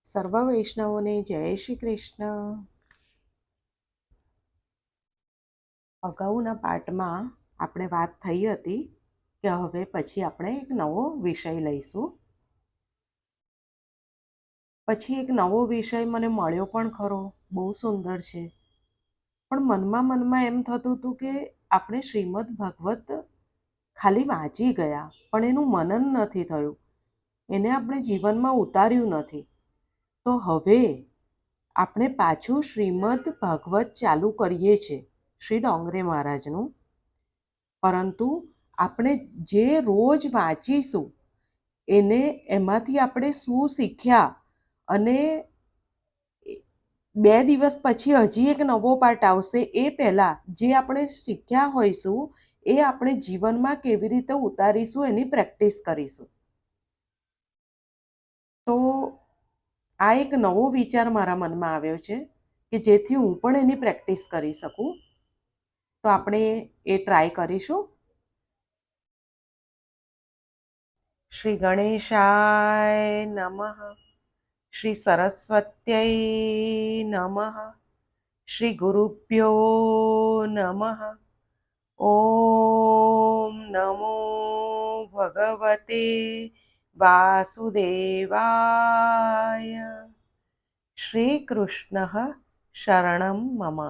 સર્વ વૈષ્ણવોને જય શ્રી કૃષ્ણ. અગાઉના પાઠમાં આપણે વાત થઈ હતી કે હવે પછી આપણે એક નવો વિષય લઈશું. પછી એક નવો વિષય મને મળ્યો પણ ખરો, બહુ સુંદર છે. પણ મનમાં એમ થતું હતું કે આપણે શ્રીમદ ભાગવત ખાલી વાંચી ગયા પણ એનું મનન નથી થયું, એને આપણે જીવનમાં ઉતાર્યું નથી. તો હવે આપણે પાછું શ્રીમદ ભાગવત ચાલુ કરીએ છીએ, શ્રી ડોંગરે મહારાજનું. પરંતુ આપણે જે રોજ વાંચીશું એને એમાંથી આપણે શું શીખ્યા, અને 2 દિવસ પછી હજી એક નવો પાઠ આવશે, એ પહેલાં જે આપણે શીખ્યા હોઈશું એ આપણે જીવનમાં કેવી રીતે ઉતારીશું એની પ્રેક્ટિસ કરીશું. તો આ એક નવો વિચાર મારા મનમાં આવ્યો છે કે જેથી હું પણ એની પ્રેક્ટિસ કરી શકું. તો આપણે એ ટ્રાય કરીશું. શ્રી ગણેશાય નમઃ. શ્રી સરસ્વત્यै નમઃ. શ્રી ગુરુભ્યો નમઃ. ઓમ નમો ભગવતે વાસુદેવાય. શ્રી કૃષ્ણ શરણમ મમ.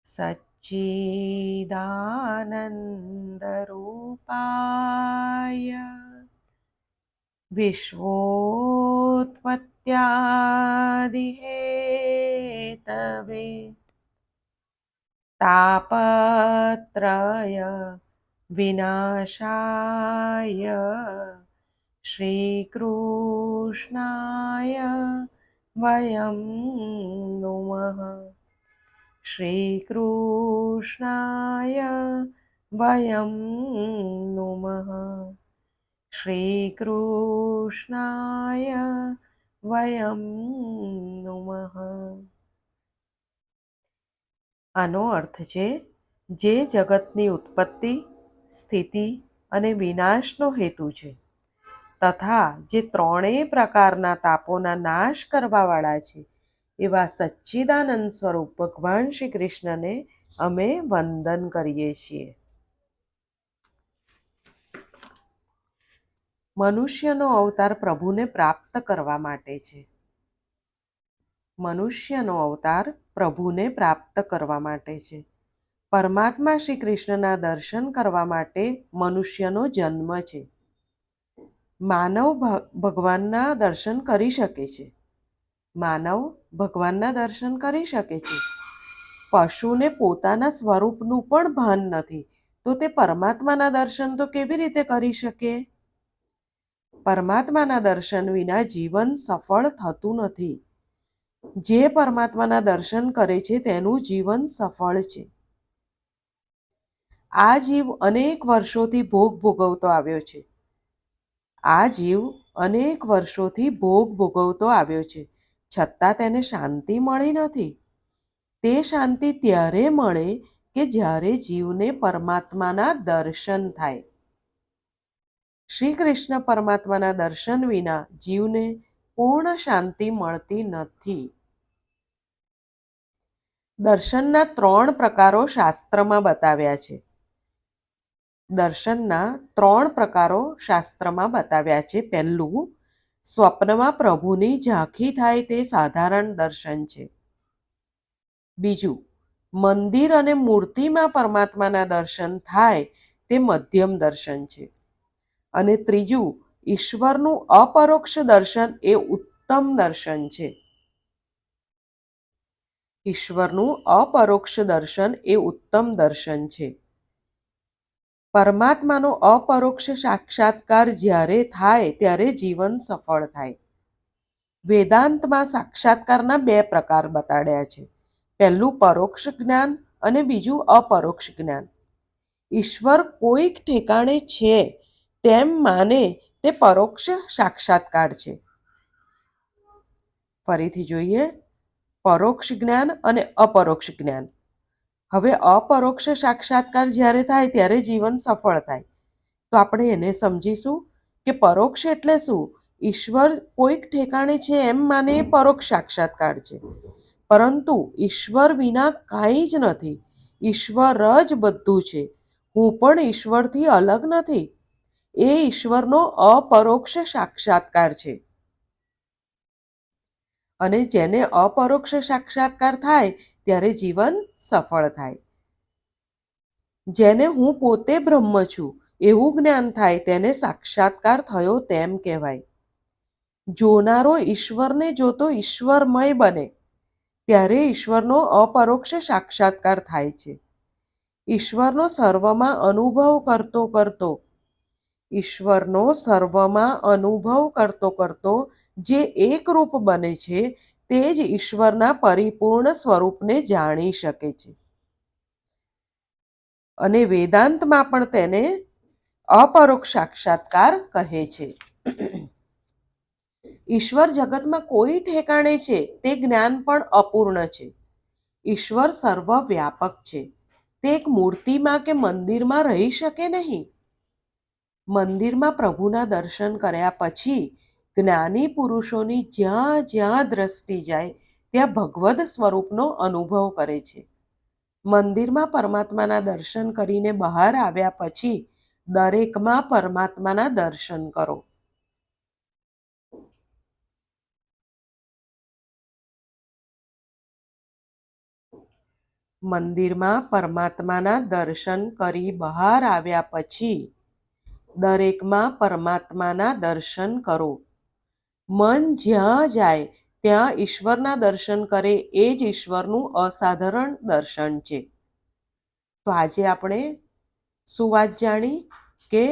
સચ્ચિદાનંદરૂપાય વિશ્વોત્પત્યાદિહેતવે તાપત્રય વિનાશાય શ્રીકૃષ્ણાય વયં નુમઃ. શ્રીકૃષ્ણાય વયં નુમઃ. શ્રીકૃષ્ણાય વયં નુમઃ. આનો અર્થ છે, જે જગતની ઉત્પત્તિ, સ્થિતિ અને વિનાશનો હેતુ છે, તથા જે ત્રણેય પ્રકારના તાપોના નાશ કરવાવાળા છે, એવા સચ્ચિદાનંદ સ્વરૂપ ભગવાન શ્રી કૃષ્ણને અમે વંદન કરીએ છીએ. મનુષ્યનો અવતાર પ્રભુને પ્રાપ્ત કરવા માટે છે. મનુષ્યનો અવતાર પ્રભુને પ્રાપ્ત કરવા માટે છે. પરમાત્મા શ્રી કૃષ્ણના દર્શન કરવા માટે મનુષ્યનો જન્મ છે. માનવ ભગવાનના દર્શન કરી શકે છે. માનવ ભગવાનના દર્શન કરી શકે છે. પશુને પોતાના સ્વરૂપનું પણ ભાન નથી, તો તે પરમાત્માના દર્શન તો કેવી રીતે કરી શકે? પરમાત્માના દર્શન વિના જીવન સફળ થતું નથી. જે પરમાત્માના દર્શન કરે છે તેનું જીવન સફળ છે. આ જીવ અનેક વર્ષોથી ભોગ ભોગવતો આવ્યો છે. આ જીવ અનેક વર્ષોથી ભોગ ભોગવતો આવ્યો છે, છતાં તેને શાંતિ મળી નથી. તે શાંતિ ત્યારે મળે કે જ્યારે જીવને પરમાત્માના દર્શન થાય. શ્રી કૃષ્ણ પરમાત્માના દર્શન વિના જીવને પૂર્ણ શાંતિ મળતી નથી. દર્શનના 3 પ્રકારો શાસ્ત્રમાં બતાવ્યા છે. દર્શનના 3 પ્રકારો શાસ્ત્રમાં બતાવ્યા છે. પહેલું, સ્વપ્નમાં પ્રભુની ઝાંખી થાય તે સાધારણ દર્શન છે. બીજું, મંદિર અને મૂર્તિમાં પરમાત્માના દર્શન થાય તે મધ્યમ દર્શન છે. અને ત્રીજું, ઈશ્વરનું અપરોક્ષ દર્શન એ ઉત્તમ દર્શન છે. ઈશ્વરનું અપરોક્ષ દર્શન એ ઉત્તમ દર્શન છે. પરમાત્માનો અપરોક્ષ સાક્ષાત્કાર જ્યારે થાય ત્યારે જીવન સફળ થાય. વેદાંતમાં સાક્ષાત્કારના 2 પ્રકાર બતાડ્યા છે. પહેલું પરોક્ષ જ્ઞાન અને બીજું અપરોક્ષ જ્ઞાન. ઈશ્વર કોઈક ઠેકાણે છે તેમ માને તે પરોક્ષ સાક્ષાત્કાર છે. ફરીથી જોઈએ, પરોક્ષ જ્ઞાન અને અપરોક્ષ જ્ઞાન. હવે અપરોક્ષ સાક્ષાત્કાર જ્યારે થાય ત્યારે જીવન સફળ થાય. તો આપણે એને સમજીશું કે પરોક્ષ એટલે શું? ઈશ્વર કોઈક ઠેકાણે છે એમ માને એ પરોક્ષ સાક્ષાત્કાર છે. પરંતુ ઈશ્વર વિના કાંઈ જ નથી. ઈશ્વર જ બધું છે. હું પણ ઈશ્વરથી અલગ નથી. એ ઈશ્વરનો અપરોક્ષ સાક્ષાત્કાર છે. અને જેને અપરોક્ષ સાક્ષાત્કાર થાય ત્યારે જીવન સફળ થાય. જેને હું પોતે બ્રહ્મ છું એવું જ્ઞાન થાય તેને સાક્ષાત્કાર થયો તેમ કહેવાય. જોનારો ઈશ્વરને જોતો ઈશ્વરમય બને ત્યારે ઈશ્વરનો અપરોક્ષ સાક્ષાત્કાર થાય છે. ઈશ્વરનો સર્વમાં અનુભવ કરતો કરતો ઈશ્વરનો સર્વમાં અનુભવ કરતો કરતો જે એક રૂપ બને છે તે જ ઈશ્વરના પરિપૂર્ણ સ્વરૂપને જાણી શકે છે. અને વેદાંતમાં પણ તેને અપરોક્ષ સાક્ષાત્કાર કહે છે. ઈશ્વર જગતમાં કોઈ ઠેકાણે છે તે જ્ઞાન પણ અપૂર્ણ છે. ઈશ્વર સર્વવ્યાપક છે. તે એક મૂર્તિમાં કે મંદિરમાં રહી શકે નહીં. મંદિરમાં પ્રભુના દર્શન કર્યા પછી જ્ઞાની પુરુષોની જ્યાં જ્યાં દ્રષ્ટિ જાય ત્યાં ભગવદ સ્વરૂપનો અનુભવ કરે છે. મંદિરમાં પરમાત્માના દર્શન કરીને બહાર આવ્યા પછી દરેકમાં પરમાત્માના દર્શન કરો. મંદિરમાં પરમાત્માના દર્શન કરી બહાર આવ્યા પછી દરેકમાં પરમાત્માના દર્શન કરો. મન જ્યાં જાય ત્યાં ઈશ્વરના દર્શન કરે એ જ ઈશ્વરનું અસાધારણ દર્શન છે. તો આજે આપણે શું વાત જાણી કે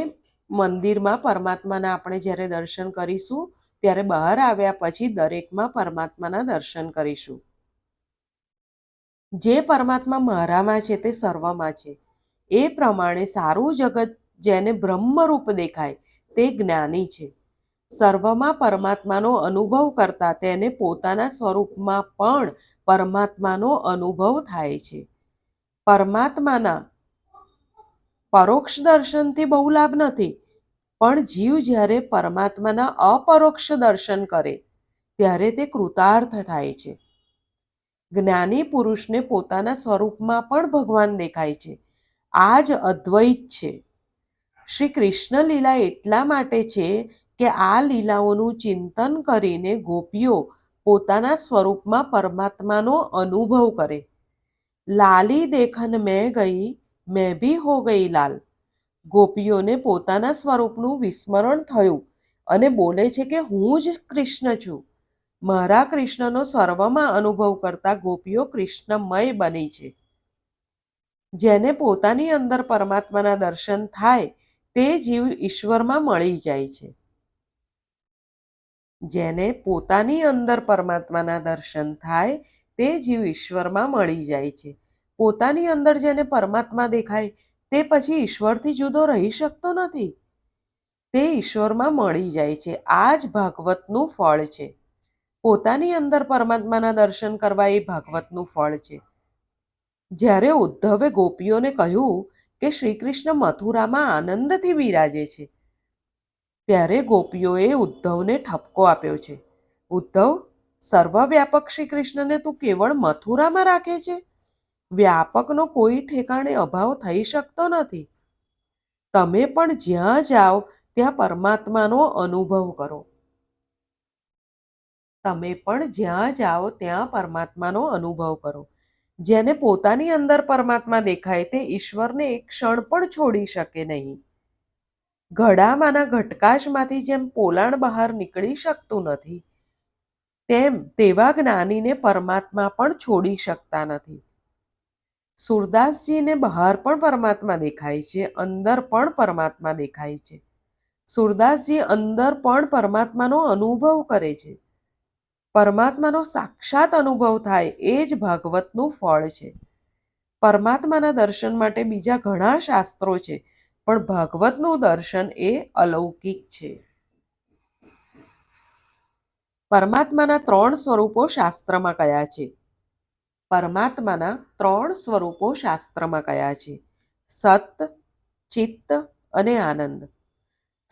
મંદિરમાં પરમાત્માના આપણે જ્યારે દર્શન કરીશું ત્યારે બહાર આવ્યા પછી દરેકમાં પરમાત્માના દર્શન કરીશું. જે પરમાત્મા મારામાં છે તે સર્વમાં છે. એ પ્રમાણે સારું જગત જેને બ્રહ્મરૂપ દેખાય તે જ્ઞાની છે. સર્વમાં પરમાત્માનો અનુભવ કરતા તેને પોતાના સ્વરૂપમાં પણ પરમાત્માનો અનુભવ થાય છે. પરમાત્માના પરોક્ષ દર્શનથી બહુ લાભ નથી, પણ જીવ જ્યારે પરમાત્માના અપરોક્ષ દર્શન કરે ત્યારે તે કૃતાર્થ થાય છે. જ્ઞાની પુરુષને પોતાના સ્વરૂપમાં પણ ભગવાન દેખાય છે. આ જ અદ્વૈત છે. શ્રી કૃષ્ણ લીલા એટલા માટે છે કે આ લીલાઓનું ચિંતન કરીને ગોપીઓ પોતાના સ્વરૂપમાં પરમાત્માનો અનુભવ કરે. લાલી દેખન મેં ગઈ, મેં ભી હો ગઈ લાલ. ગોપીઓને પોતાના સ્વરૂપનું વિસ્મરણ થયું અને બોલે છે કે હું જ કૃષ્ણ છું. મારા કૃષ્ણનો સર્વમાં અનુભવ કરતા ગોપીઓ કૃષ્ણમય બની છે. જેને પોતાની અંદર પરમાત્માના દર્શન થાય તે જીવ ઈશ્વરમાં મળી જાય છે. જેને પોતાની અંદર પરમાત્માના દર્શન થાય તે જીવ ઈશ્વરમાં મળી જાય છે. પોતાની અંદર જેને પરમાત્મા દેખાય તે પછી ઈશ્વરથી જુદો રહી શકતો નથી. તે ઈશ્વરમાં મળી જાય છે. આ જ ભાગવતનું ફળ છે. પોતાની અંદર પરમાત્માના દર્શન કરવા એ ભાગવતનું ફળ છે. જ્યારે ઉદ્ધવે ગોપીઓને કહ્યું કે શ્રી કૃષ્ણ મથુરામાં આનંદથી બિરાજે છે ત્યારે ગોપીઓએ ઉદ્ધવને ઠપકો આપ્યો છે. ઉદ્ધવ, સર્વવ્યાપક શ્રી કૃષ્ણને તું કેવળ મથુરામાં રાખે છે? વ્યાપકનો કોઈ ઠેકાણે અભાવ થઈ શકતો નથી. તમે પણ જ્યાં જાઓ ત્યાં પરમાત્માનો અનુભવ કરો. તમે પણ જ્યાં જાઓ ત્યાં પરમાત્માનો અનુભવ કરો. જેને પોતાની અંદર પરમાત્મા દેખાય તે ઈશ્વરને એક ક્ષણ પણ છોડી શકે નહીં. ઘડામાંના ઘટકાશમાંથી જેમ પોલાણ બહાર નીકળી શકતું નથી તેમ તેવા જ્ઞાનીને પરમાત્મા પણ છોડી શકતા નથી. સુરદાસજીને બહાર પણ પરમાત્મા દેખાય છે, અંદર પણ પરમાત્મા દેખાય છે. સુરદાસજી અંદર પણ પરમાત્માનો અનુભવ કરે છે. પરમાત્માનો સાક્ષાત અનુભવ થાય એ જ ભાગવતનું ફળ છે. પરમાત્માના દર્શન માટે બીજા ઘણા શાસ્ત્રો છે, પણ ભાગવતનું દર્શન એ અલૌકિક છે. પરમાત્માના 3 સ્વરૂપો શાસ્ત્રમાં કયા છે? પરમાત્માના 3 સ્વરૂપો શાસ્ત્રમાં કયા છે? સત, ચિત્ત અને આનંદ.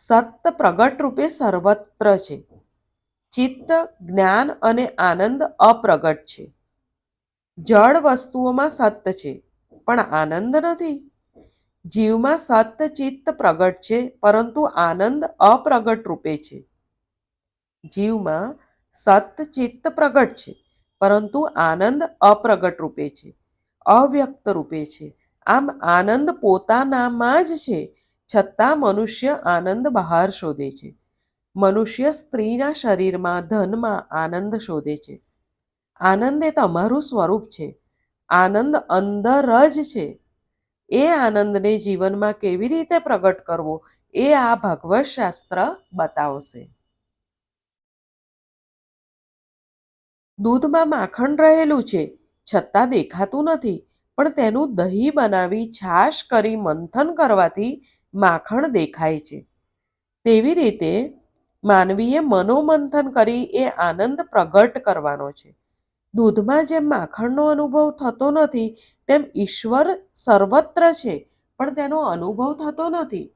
સત્ય પ્રગટ રૂપે સર્વત્ર છે. ચિત્ત, જ્ઞાન અને આનંદ અપ્રગટ છે. જળ વસ્તુઓમાં સત્ય છે, પણ આનંદ નથી. જીવમાં સત્ય ચિત્ત પ્રગટ છે, પરંતુ આનંદ અપ્રગટ રૂપે છે. જીવમાં સત ચિત્ત પ્રગટ છે, પરંતુ આનંદ અપ્રગટ રૂપે છે, અવ્યક્ત રૂપે છે. આમ આનંદ પોતાનામાં જ છે, છતાં મનુષ્ય આનંદ બહાર શોધે છે. મનુષ્ય સ્ત્રીના શરીરમાં, ધનમાં આનંદ શોધે છે. આનંદ એ તમારું સ્વરૂપ છે. આનંદ અંદર જ છે. એ આનંદને જીવનમાં કેવી રીતે પ્રગટ કરવો, એ આ ભાગવત શાસ્ત્ર બતાવશે. દૂધમાં માખણ રહેલું છે, છતાં દેખાતું નથી, પણ તેનું દહીં બનાવી છાશ કરી મંથન કરવાથી માખણ દેખાય છે. તેવી રીતે માનવીએ મનોમંથન કરી એ આનંદ પ્રગટ કરવાનો છે. દૂધમાં જેમ માખણનો અનુભવ થતો નથી, તેમ ઈશ્વર સર્વત્ર છે, પણ તેનો અનુભવ થતો નથી.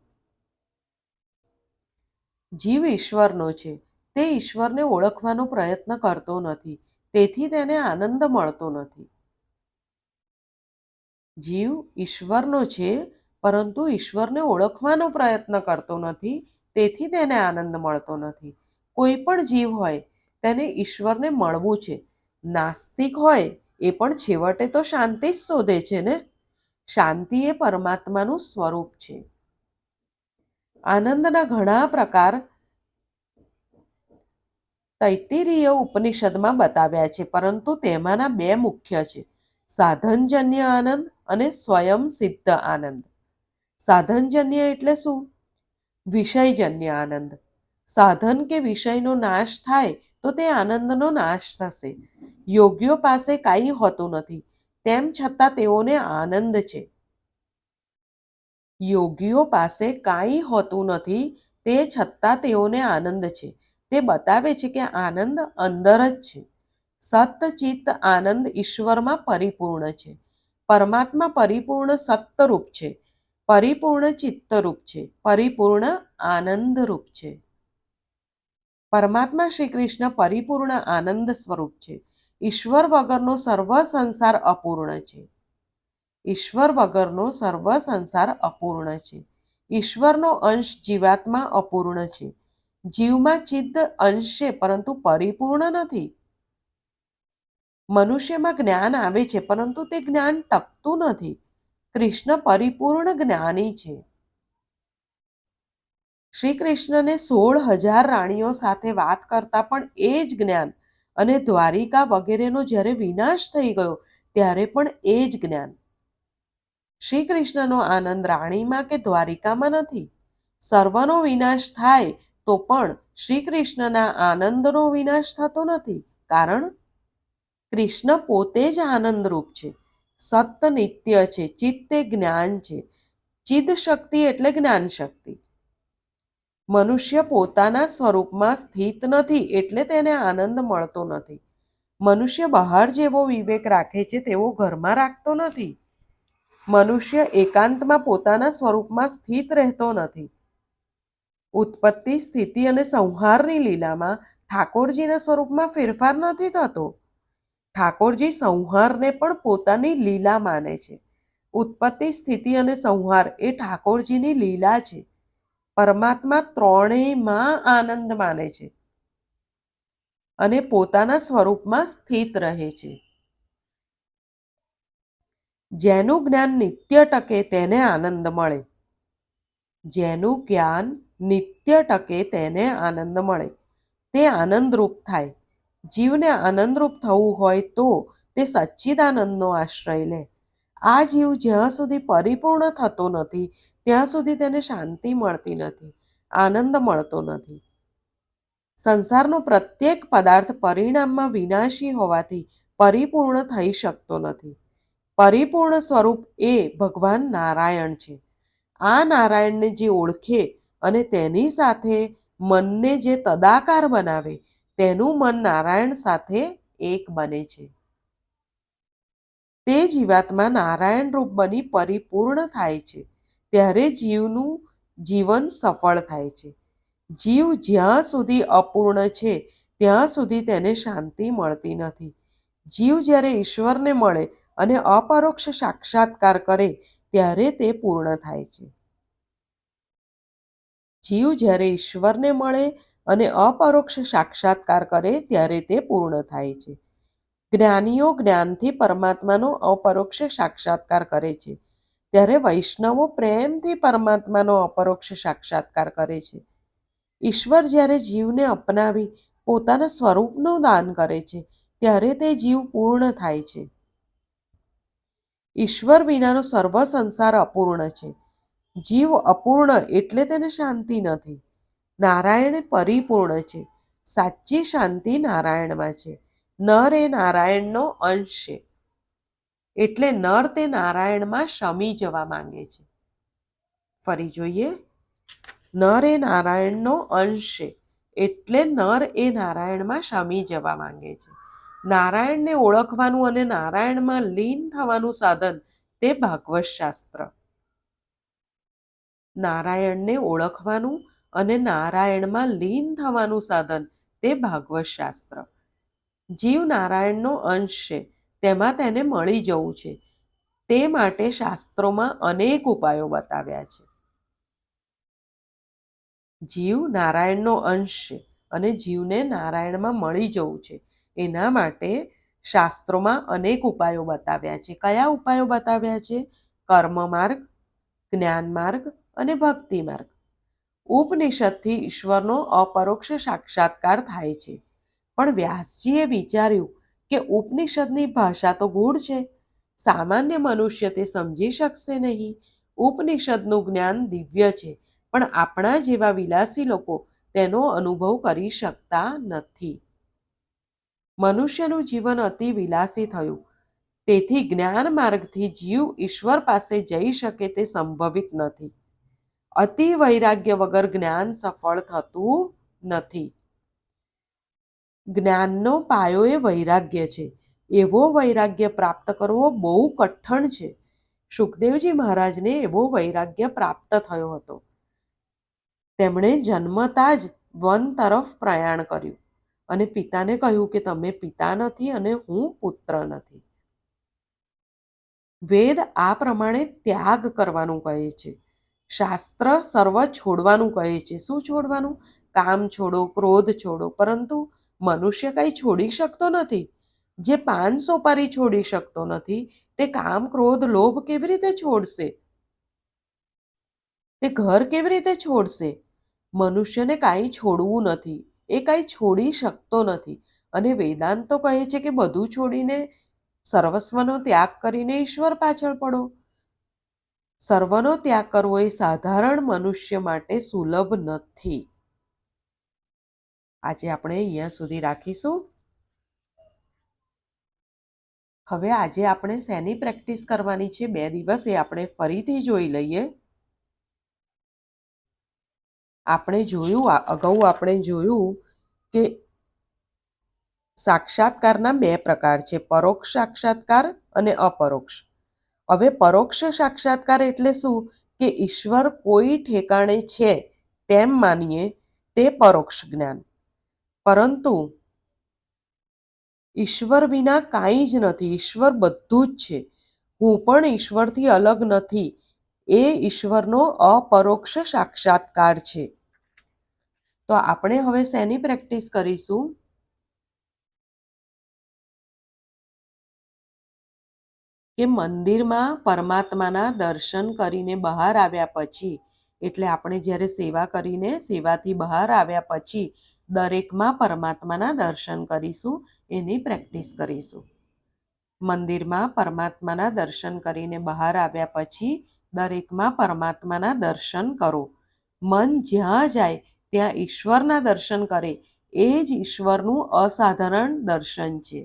જીવ ઈશ્વરનો છે, તે ઈશ્વરને ઓળખવાનો પ્રયત્ન કરતો નથી, તેથી તેને આનંદ મળતો નથી. જીવ ઈશ્વરનો છે, પરંતુ ઈશ્વરને ઓળખવાનો પ્રયત્ન કરતો નથી, તેથી તેને આનંદ મળતો નથી. કોઈ પણ જીવ હોય તેને ઈશ્વરને મળવું છે. નાસ્તિક હોય એ પણ છેવટે તો શાંતિ જ શોધે છે ને. શાંતિ એ પરમાત્માનું સ્વરૂપ છે. આનંદના ઘણા પ્રકાર તૈત્તિરીય ઉપનિષદમાં બતાવ્યા છે, પરંતુ તેમાંના બે મુખ્ય છે: સાધનજન્ય આનંદ અને સ્વયં સિદ્ધ આનંદ. સાધનજન્ય એટલે શું? વિષયજન્ય આનંદ. સાધન કે વિષયનો નાશ થાય તો તે આનંદનો નાશ થશે. યોગીઓ પાસે કાંઈ હોતું નથી, તેમ છતાં તેઓને આનંદ છે. યોગીઓ પાસે કાંઈ હોતું નથી, તે છતાં તેઓને આનંદ છે. તે બતાવે છે કે આનંદ અંદર જ છે. સતચિત્ત આનંદ ઈશ્વરમાં પરિપૂર્ણ છે. પરમાત્મા પરિપૂર્ણ સત્યરૂપ છે, પરિપૂર્ણ ચિત્તરૂપ છે, પરિપૂર્ણ આનંદરૂપ છે. પરમાત્મા શ્રી કૃષ્ણ પરિપૂર્ણ આનંદ સ્વરૂપ છે. ઈશ્વર વગરનો સર્વ સંસાર અપૂર્ણ છે. ઈશ્વર વગરનો સર્વ સંસાર અપૂર્ણ છે. ઈશ્વરનો અંશ જીવાત્મા અપૂર્ણ છે. જીવમાં ચિત્ત અંશ છે, પરંતુ પરિપૂર્ણ નથી. મનુષ્યમાં જ્ઞાન આવે છે, પરંતુ તે જ્ઞાન ટકતું નથી. કૃષ્ણ પરિપૂર્ણ જ્ઞાની છે. શ્રી કૃષ્ણને 16,000 રાણીઓ સાથે વાત કરતા પણ એ જ જ્ઞાન, અને દ્વારિકા વગેરેનો જ્યારે વિનાશ થઈ ગયો ત્યારે પણ એ જ જ્ઞાન. શ્રી કૃષ્ણનો આનંદ રાણીમાં કે દ્વારિકામાં નથી. સર્વનો વિનાશ થાય તો પણ શ્રી કૃષ્ણના આનંદનો વિનાશ થતો નથી, કારણ કૃષ્ણ પોતે જ આનંદરૂપ છે. સત્ય નિત્ય છે, ચિત્ત એ જ્ઞાન છે. ચિદ શક્તિ એટલે જ્ઞાન શક્તિ. મનુષ્ય પોતાના સ્વરૂપમાં સ્થિત નથી, એટલે તેને આનંદ મળતો નથી. મનુષ્ય બહાર જેવો વિવેક રાખે છે તેવો ઘરમાં રાખતો નથી. મનુષ્ય એકાંતમાં પોતાના સ્વરૂપમાં સ્થિત રહેતો નથી. ઉત્પત્તિ, સ્થિતિ અને સંહારની લીલામાં ઠાકોરજીના સ્વરૂપમાં ફેરફાર નથી થતો. ઠાકોરજી સંહારને પણ પોતાની લીલા માને છે. ઉત્પત્તિ, સ્થિતિ અને સંહાર એ ઠાકોરજીની લીલા છે. પરમાત્મા ત્રણેયમાં આનંદ માને છે અને પોતાના સ્વરૂપમાં સ્થિત રહે છે. જેનું જ્ઞાન નિત્ય ટકે તેને આનંદ મળે. જેનું જ્ઞાન નિત્ય ટકે તેને આનંદ મળે, તે આનંદરૂપ થાય. જીવને આનંદરૂપ થવું હોય તો તે સચ્ચિદાનંદનો આશ્રય લે. આ જીવ જ્યાં સુધી પરિપૂર્ણ થતો નથી, ત્યાં સુધી તેને શાંતિ મળતી નથી, આનંદ મળતો નથી. સંસારનો પ્રત્યેક પદાર્થ પરિણામમાં વિનાશી હોવાથી પરિપૂર્ણ થઈ શકતો નથી. પરિપૂર્ણ સ્વરૂપ એ ભગવાન નારાયણ છે. આ નારાયણને જે ઓળખે અને તેની સાથે મનને જે તદાકાર બનાવે, તેનું મન નારાયણ સાથે એક બને છે. તે જીવાત્મા નારાયણ રૂપ બની પરિપૂર્ણ થાય છે. ત્યારે જીવનું જીવન સફળ થાય છે. જીવ જ્યાં સુધી અપૂર્ણ છે ત્યાં સુધી તેને શાંતિ મળતી નથી. જીવ જ્યારે ઈશ્વરને મળે અને અપરોક્ષ સાક્ષાત્કાર કરે ત્યારે તે પૂર્ણ થાય છે. જીવ જ્યારે ઈશ્વરને મળે અને અપરોક્ષ સાક્ષાત્કાર કરે ત્યારે તે પૂર્ણ થાય છે. જ્ઞાનીઓ જ્ઞાનથી પરમાત્માનો અપરોક્ષ સાક્ષાત્કાર કરે છે, ત્યારે વૈષ્ણવો પ્રેમથી પરમાત્માનો અપરોક્ષ સાક્ષાત્કાર કરે છે. ઈશ્વર જ્યારે જીવને અપનાવી પોતાના સ્વરૂપનું દાન કરે છે ત્યારે તે જીવ પૂર્ણ થાય છે. ઈશ્વર વિનાનો સર્વ સંસાર અપૂર્ણ છે. જીવ અપૂર્ણ એટલે તેને શાંતિ નથી. નારાયણ પરિપૂર્ણ છે. સાચી શાંતિ નારાયણમાં છે. નર એ નારાયણનો અંશ છે, એટલે નર તે નારાયણમાં શમી જવા માંગે છે. ફરી જોઈએ. નર એ નારાયણનો અંશ છે, એટલે નર એ નારાયણમાં શમી જવા માંગે છે. નારાયણને ઓળખવાનું અને નારાયણમાં લીન થવાનું સાધન તે ભાગવત શાસ્ત્ર. નારાયણને ઓળખવાનું અને નારાયણમાં લીન થવાનું સાધન તે ભાગવત શાસ્ત્ર. જીવ નારાયણનો અંશ છે, તેમાં તેને મળી જવું છે. તે માટે શાસ્ત્રોમાં અનેક ઉપાયો બતાવ્યા છે. જીવ નારાયણનો અંશ છે અને જીવને નારાયણમાં મળી જવું છે. એના માટે શાસ્ત્રોમાં અનેક ઉપાયો બતાવ્યા છે. કયા ઉપાયો બતાવ્યા છે? કર્મ માર્ગ, જ્ઞાન માર્ગ અને ભક્તિ માર્ગ. ઉપનિષદથી ઈશ્વરનો અપરોક્ષ સાક્ષાત્કાર થાય છે. પણ વ્યાસજીએ વિચાર્યું કે ઉપનિષદની ભાષા તો ગૂઢ છે, સામાન્ય મનુષ્ય તે સમજી શકશે નહીં. ઉપનિષદનું જ્ઞાન દિવ્ય છે, પણ આપણા જેવા વિલાસી લોકો તેનો અનુભવ કરી શકતા નથી. મનુષ્યનું જીવન અતિ વિલાસી થયું, તેથી જ્ઞાન માર્ગથી જીવ ઈશ્વર પાસે જઈ શકે તે સંભવિત નથી. અતિ વૈરાગ્ય વગર જ્ઞાન સફળ થતું નથી. જ્ઞાનનો પાયો એ વૈરાગ્ય છે. એવો વૈરાગ્ય પ્રાપ્ત કરવો બહુ કઠણ છે. સુખદેવજી મહારાજને એવો વૈરાગ્ય પ્રાપ્ત થયો હતો. તેમણે જન્મતા જ વન તરફ પ્રયાણ કર્યું અને પિતાને કહ્યું કે તમે પિતા નથી અને હું પુત્ર નથી. વેદ આ પ્રમાણે ત્યાગ કરવાનું કહે છે. શાસ્ત્ર સર્વ છોડવાનું કહે છે. શું છોડવાનું? કામ છોડો, ક્રોધ છોડો. પરંતુ મનુષ્ય કંઈ છોડી શકતો નથી. જે પાન સોપારી છોડી શકતો નથી, તે કામ, ક્રોધ, લોભ કેવી રીતે છોડશે? તે ઘર કેવી રીતે છોડશે? મનુષ્યને કાંઈ છોડવું નથી. એ કાંઈ છોડી શકતો નથી. અને વેદાંત તો કહે છે કે બધું છોડીને સર્વસ્વનો ત્યાગ કરીને ઈશ્વર પાછળ પડો. સર્વનો ત્યાગ કરવો એ સાધારણ મનુષ્ય માટે સુલભ નથી. આજે આપણે અહીંયા સુધી રાખીશું. હવે આજે આપણે શેની પ્રેક્ટિસ કરવાની છે 2 દિવસ એ આપણે ફરીથી જોઈ લઈએ. અગાઉ આપણે જોયું કે સાક્ષાત્કારના 2 પ્રકાર છે, પરોક્ષ સાક્ષાત્કાર અને અપરોક્ષ. હવે પરોક્ષ સાક્ષાત્કાર એટલે શું? કે ઈશ્વર કોઈ ઠેકાણે છે તેમ માનીએ તે પરોક્ષ જ્ઞાન. પરંતુ ઈશ્વર વિના કાંઈ જ નથી. ઈશ્વર બધું જ છે. હું પણ ઈશ્વરથી અલગ નથી. એ ઈશ્વરનો અપરોક્ષ સાક્ષાત્કાર છે. તો આપણે હવે શેની પ્રેક્ટિસ કરીશું? કે મંદિરમાં પરમાત્માના દર્શન કરીને બહાર આવ્યા પછી, એટલે આપણે જ્યારે સેવા કરીને સેવાથી બહાર આવ્યા પછી દરેકમાં પરમાત્માના દર્શન કરીશું, એની પ્રેક્ટિસ કરીશું. મંદિરમાં પરમાત્માના દર્શન કરીને બહાર આવ્યા પછી દરેકમાં પરમાત્માના દર્શન કરો. મન જ્યાં જાય ત્યાં ઈશ્વરના દર્શન કરે એ જ ઈશ્વરનું અસાધારણ દર્શન છે.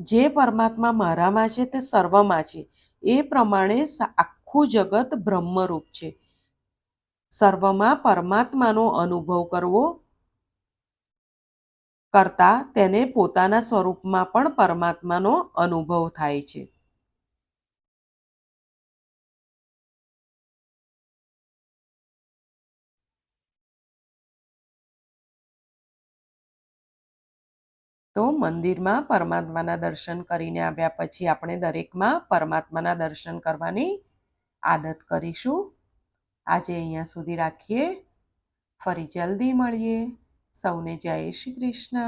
જે પરમાત્મા મારામાં છે તે સર્વમાં છે, એ પ્રમાણે આખું જગત બ્રહ્મરૂપ છે. સર્વમાં પરમાત્માનો અનુભવ કરવો કરતાં તેને પોતાના સ્વરૂપમાં પણ પરમાત્માનો અનુભવ થાય છે. તો મંદિરમાં પરમાત્માના દર્શન કરીને આવ્યા પછી આપણે દરેકમાં પરમાત્માના દર્શન કરવાની આદત કરીશું. આજે અહીંયા સુધી રાખીએ. ફરી જલ્દી મળીએ. સૌને જય શ્રી કૃષ્ણ.